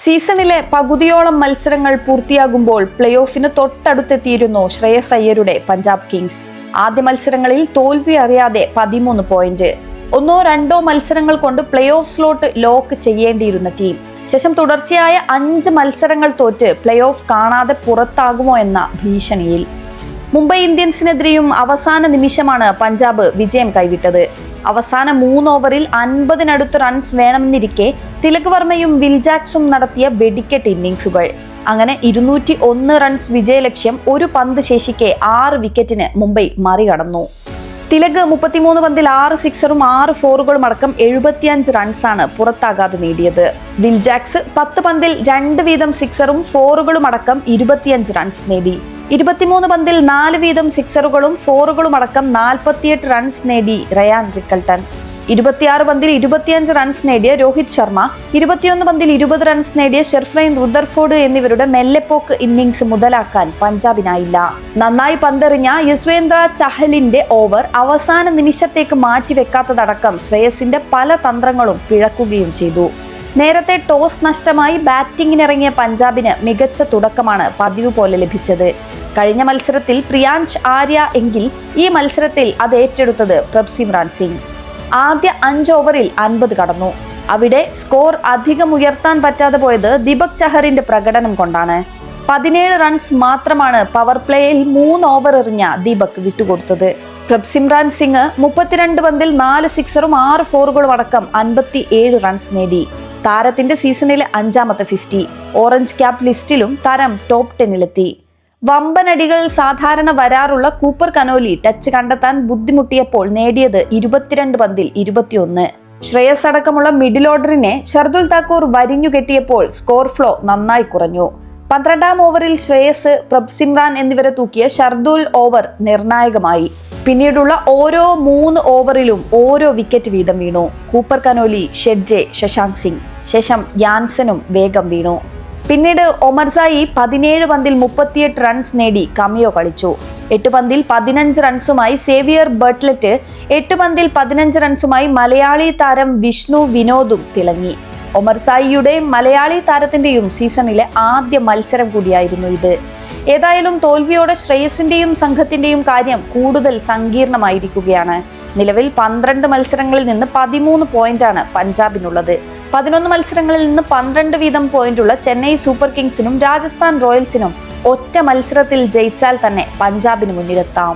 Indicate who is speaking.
Speaker 1: സീസണിലെ പകുതിയോളം മത്സരങ്ങൾ പൂർത്തിയാകുമ്പോൾ പ്ലേ ഓഫിന് തൊട്ടടുത്തെത്തിയിരുന്നു ശ്രേയസ് അയ്യരുടെ പഞ്ചാബ് കിങ്സ്. ആദ്യ മത്സരങ്ങളിൽ തോൽവി അറിയാതെ 13 പോയിന്റ്. 1-2 മത്സരങ്ങൾ കൊണ്ട് പ്ലേ ഓഫ് സ്ലോട്ട് ലോക്ക് ചെയ്യേണ്ടിയിരുന്ന ടീം. ശേഷം തുടർച്ചയായ 5 മത്സരങ്ങൾ തോറ്റ് പ്ലേ ഓഫ് കാണാതെ പുറത്താകുമോ എന്ന ഭീഷണിയിൽ. മുംബൈ ഇന്ത്യൻസിനെതിരെയും അവസാന നിമിഷമാണ് പഞ്ചാബ് വിജയം കൈവിട്ടത്. അവസാന 3 ഓവറിൽ 50-നടുത്ത് റൺസ് വേണമെന്നിരിക്കെ തിലക് വർമ്മയും വിൽ ജാക്സും നടത്തിയ വെടിക്കെട്ട് ഇന്നിംഗ്സുകൾ. അങ്ങനെ 201 റൺസ് വിജയലക്ഷ്യം ഒരു പന്ത് ശേഷിക്കെ 6 വിക്കറ്റിന് മുംബൈ മറികടന്നു. തിലക് 33 പന്തിൽ 6 സിക്സറും 6 ഫോറുകളും അടക്കം 75 റൺസാണ് പുറത്താകാതെ നേടിയത്. വിൽ ജാക്സ് 10 പന്തിൽ 2 വീതം സിക്സറും ഫോറുകളും അടക്കം 25 റൺസ് നേടി. 23 പന്തിൽ 4 വീതം സിക്സറുകളും ഫോറുകളും അടക്കം 48 റൺസ് നേടി റയാൻ റിക്കൽട്ടൺ. 26 പന്തിൽ 25 റൺസ് നേടിയ രോഹിത് ശർമ്മ, 21 പന്തിൽ 20 റൺസ് നേടിയ ഷെർഫ്ലൈൻ റുദർഫോർഡ് എന്നിവരുടെ മെല്ലെപ്പോക്ക് ഇന്നിംഗ്സ് മുതലാക്കാൻ പഞ്ചാബിനായില്ല. നന്നായി പന്തെറിഞ്ഞ യസ്വേന്ദ്ര ചഹലിന്റെ ഓവർ അവസാന നിമിഷത്തേക്ക് മാറ്റിവെക്കാത്തതടക്കം ശ്രേയസിന്റെ പല തന്ത്രങ്ങളും പിഴക്കുകയും ചെയ്തു. നേരത്തെ ടോസ് നഷ്ടമായി ബാറ്റിംഗിനിറങ്ങിയ പഞ്ചാബിന് മികച്ച തുടക്കമാണ് പതിവ് പോലെ ലഭിച്ചത്. കഴിഞ്ഞ മത്സരത്തിൽ പ്രിയാൻഷ് ആര്യ എങ്കിൽ ഈ മത്സരത്തിൽ അത് ഏറ്റെടുത്തത് പ്രഭ്സിമ്രാൻ സിംഗ്. ആദ്യ 5 ഓവറിൽ 50 കടന്നു. അവിടെ സ്കോർ അധികം ഉയർത്താൻ പറ്റാതെ പോയത് ദീപക് ചഹറിന്റെ പ്രകടനം കൊണ്ടാണ്. 17 റൺസ് മാത്രമാണ് പവർ പ്ലേയിൽ 3 ഓവർ എറിഞ്ഞ ദീപക് വിട്ടുകൊടുത്തത്. പ്രഭ്സിമ്രാൻ സിംഗ് 32 പന്തിൽ 4 സിക്സറും 6 ഫോറുകളും അടക്കം 57 റൺസ് നേടി. താരത്തിന്റെ സീസണിലെ 5ാമത്തെ 50. ഓറഞ്ച് ക്യാപ് ലിസ്റ്റിലും താരം ടോപ്പ് 10-ലെത്തി. വമ്പനടികൾ സാധാരണ വരാറുള്ള കൂപ്പർ കനോലി ടച്ച് കണ്ടെത്താൻ ബുദ്ധിമുട്ടിയപ്പോൾ നേടിയത് 22 പന്തിൽ 21. ശ്രേയസ് അടക്കമുള്ള മിഡിൽ ഓർഡറിനെ ഷർദുൽ താക്കൂർ വരിഞ്ഞുകെട്ടിയപ്പോൾ സ്കോർ ഫ്ലോ നന്നായി കുറഞ്ഞു. 12ാം ഓവറിൽ ശ്രേയസ്, പ്രഭ്സിമ്രാൻ എന്നിവരെ തൂക്കിയ ഷർദുൽ ഓവർ നിർണായകമായി. പിന്നീടുള്ള ഓരോ 3 ഓവറിലും ഓരോ വിക്കറ്റ് വീതം വീണു. കൂപ്പർ കനോലി, ഷെഡ്ജെ, ശശാങ്ക് സിംഗ്, ശേഷം യാൻസനും വേഗം വീണു. പിന്നീട് ഒമർസായി 17 പന്തിൽ 38 റൺസ് നേടി കമിയോ കളിച്ചു. 8 പന്തിൽ 15 റൺസുമായി സേവിയർ ബട്ട്ലറ്റ്, 8 പന്തിൽ 15 റൺസുമായി മലയാളി താരം വിഷ്ണു വിനോദും തിളങ്ങി. ഒമർസായിയുടെയും മലയാളി താരത്തിന്റെയും സീസണിലെ ആദ്യ മത്സരം കൂടിയായിരുന്നു ഇത്. ഏതായാലും തോൽവിയോടെ ശ്രേയസിന്റെയും സംഘത്തിന്റെയും കാര്യം കൂടുതൽ സങ്കീർണമായിരിക്കുകയാണ്. നിലവിൽ 12 മത്സരങ്ങളിൽ നിന്ന് 13 പോയിന്റാണ് പഞ്ചാബിനുള്ളത്. 11 മത്സരങ്ങളിൽ നിന്ന് 12 വീതം പോയിന്റുള്ള ചെന്നൈ സൂപ്പർ കിങ്സിനും രാജസ്ഥാൻ റോയൽസിനും ഒറ്റ മത്സരത്തിൽ ജയിച്ചാൽ തന്നെ പഞ്ചാബിന് മുന്നിലെത്താം.